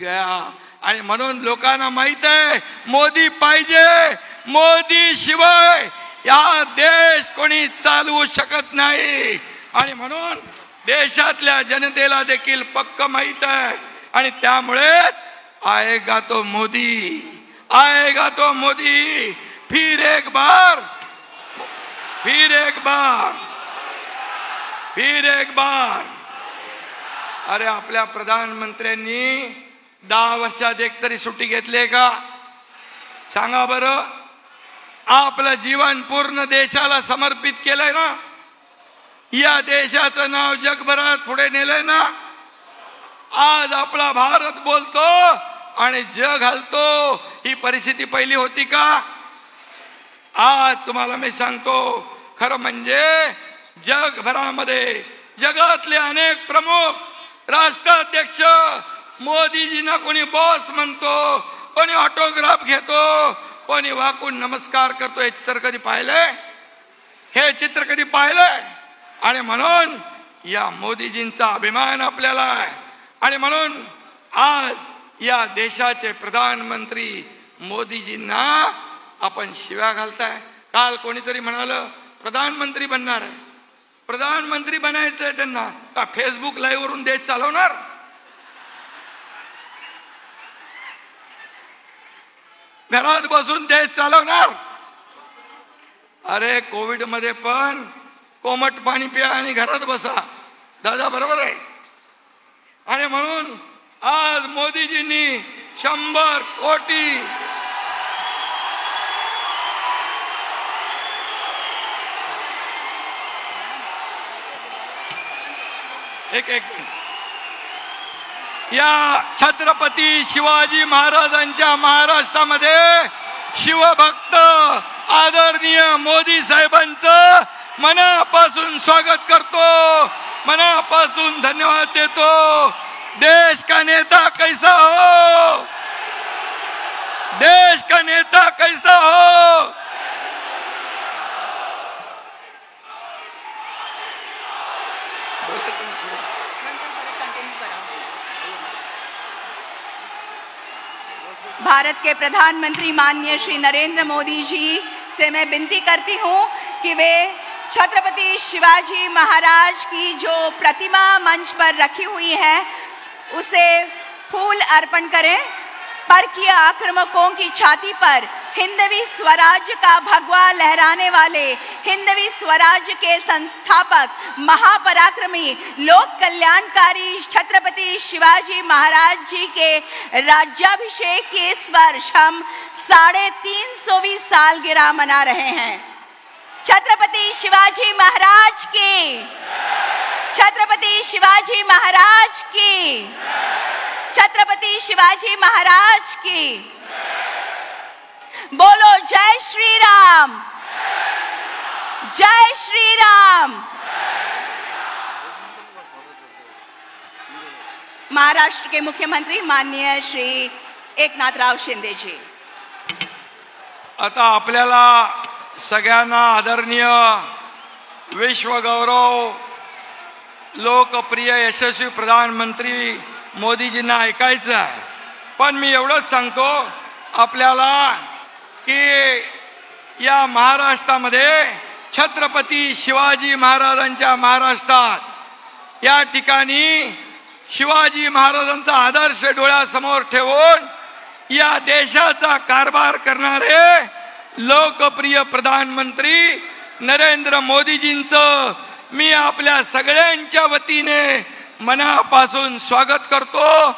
गया आणि म्हणून लोकांना माहित आहे मोदी पाहिजे, मोदी शिवाय या देश कोणी चालवू शकत नाही। आणि म्हणून देशातल्या जनतेला देखील पक्क माहित आहे आणि त्यामुळेच आएगा तो मोदी, आएगा तो मोदी, फिर एक बार, फिर एक बार, फिर एक बार। अरे आपल्या प्रधानमंत्र्यांनी 10 वर्षात एक तरी सुट्टी घेतली का? सांगा बरं। आपलं जीवन पूर्ण देशाला समर्पित केलंय ना, या देशाचं नाव जगभरात पुढे नेलंय ना। आज आपला भारत बोलतो आणि जग हलतो, ही परिस्थिती पहिली होती का? आज तुम्हाला मी सांगतो, खरं म्हणजे जगभरामध्ये जगातले अनेक प्रमुख राष्ट्राध्यक्ष मोदीजींना कोणी बॉस म्हणतो, कोणी ऑटोग्राफ घेतो, कोणी वाकून नमस्कार करतो। हे चित्र कधी पाहिलंय? हे चित्र कधी पाहिलंय? आणि म्हणून या मोदीजींचा अभिमान आपल्याला आहे आणि म्हणून आज या देशाचे प्रधानमंत्री मोदीजींना आपण शिव्या घालताय। काल कोणीतरी म्हणालं प्रधानमंत्री बनणार आहे, प्रधानमंत्री बनायचंय त्यांना, का फेसबुक लाईव्ह वरून देश चालवणार? घरात बसून देश चालवणार? अरे कोविड मध्ये पण कोमट पाणी प्या आणि घरात बसा, दादा बरोबर आहे। आणि म्हणून आज मोदीजींनी 100 कोटी एक या छत्रपती शिवाजी महाराजांच्या महाराष्ट्रामध्ये शिवभक्त आदरणीय मोदी साहेबांचं मनापासून स्वागत करतो, मनापासून धन्यवाद देतो। देश का नेता कैसा हो, देश का नेता कैसा हो। भारत के प्रधानमंत्री माननीय श्री नरेंद्र मोदी जी से मैं विनती करती हूं कि वे छत्रपति शिवाजी महाराज की जो प्रतिमा मंच पर रखी हुई है उसे फूल अर्पण करें। परकीय आक्रामकों की छाती पर हिंदवी स्वराज का भगवा लहराने वाले हिंदवी स्वराज के संस्थापक महापराक्रमी लोक कल्याणकारी छत्रपति शिवाजी महाराज जी के राज्याभिषेक के इस वर्ष हम 350वीं सालगिरह मना रहे हैं। छत्रपति शिवाजी महाराज की, छत्रपति शिवाजी महाराज की, छत्रपति शिवाजी महाराज की। बोलो जय श्री राम, जय श्री राम। महाराष्ट्र के मुख्यमंत्री माननीय श्री एकनाथराव शिंदे जी। आता आपल्याला सगळ्यांना आदरणीय विश्वगौरव लोकप्रिय यशस्वी प्रधानमंत्री मोदीजींना ऐकायचं आहे। पण मी एवढंच सांगतो आपल्याला की या महाराष्ट्रामध्ये छत्रपती शिवाजी महाराजांच्या महाराष्ट्रात या ठिकाणी शिवाजी महाराजांचा आदर्श डोळ्यासमोर ठेवून या देशाचा कारभार करणारे लोकप्रिय प्रधानमंत्री नरेंद्र मोदीजींचं मी आपल्या सगळ्यांच्या वतीने मनापासून स्वागत करतो।